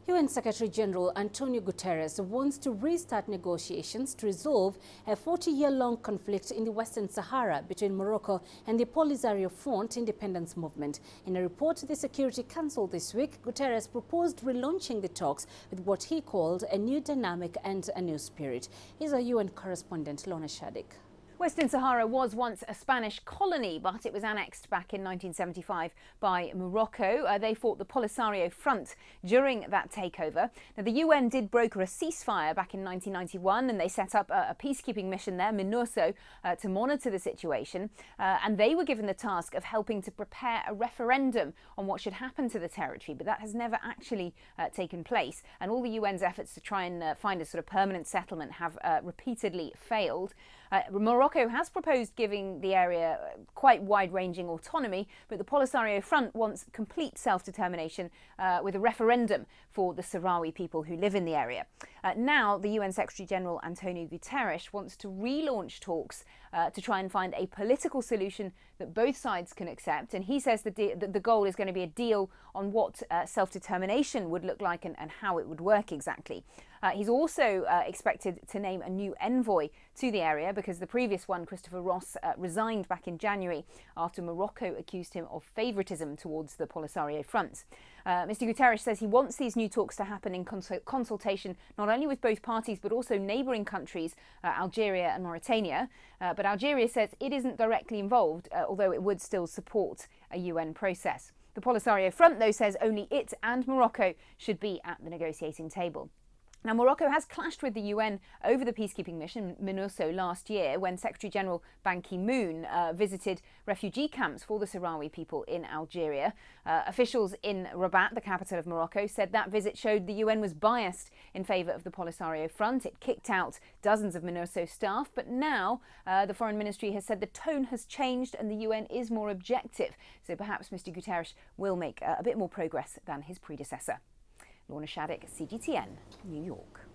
UN Secretary General Antonio Guterres wants to restart negotiations to resolve a 40-year-long conflict in the Western Sahara between Morocco and the Polisario Front independence movement. In a report to the Security Council this week, Guterres proposed relaunching the talks with what he called a new dynamic and a new spirit. Here's our UN correspondent, Lorna Shaddick. Western Sahara was once a Spanish colony, but it was annexed back in 1975 by Morocco. They fought the Polisario Front during that takeover. Now, the UN did broker a ceasefire back in 1991, and they set up a peacekeeping mission there, MINURSO, to monitor the situation. And they were given the task of helping to prepare a referendum on what should happen to the territory, but that has never actually taken place. And all the UN's efforts to try and find a sort of permanent settlement have repeatedly failed. Morocco has proposed giving the area quite wide-ranging autonomy, but the Polisario Front wants complete self-determination with a referendum for the Sahrawi people who live in the area. Now, the UN Secretary-General Antonio Guterres wants to relaunch talks to try and find a political solution that both sides can accept, and he says that the goal is going to be a deal on what self-determination would look like and how it would work exactly. He's also expected to name a new envoy to the area because the previous one, Christopher Ross, resigned back in January after Morocco accused him of favouritism towards the Polisario Front. Mr. Guterres says he wants these new talks to happen in consultation not only with both parties but also neighbouring countries, Algeria and Mauritania. But Algeria says it isn't directly involved, although it would still support a UN process. The Polisario Front, though, says only it and Morocco should be at the negotiating table. Now, Morocco has clashed with the UN over the peacekeeping mission, MINURSO, last year when Secretary-General Ban Ki-moon visited refugee camps for the Sahrawi people in Algeria. Officials in Rabat, the capital of Morocco, said that visit showed the UN was biased in favour of the Polisario Front. It kicked out dozens of MINURSO staff, but now the Foreign Ministry has said the tone has changed and the UN is more objective. So perhaps Mr. Guterres will make a bit more progress than his predecessor. Lorna Shaddick, CGTN, New York.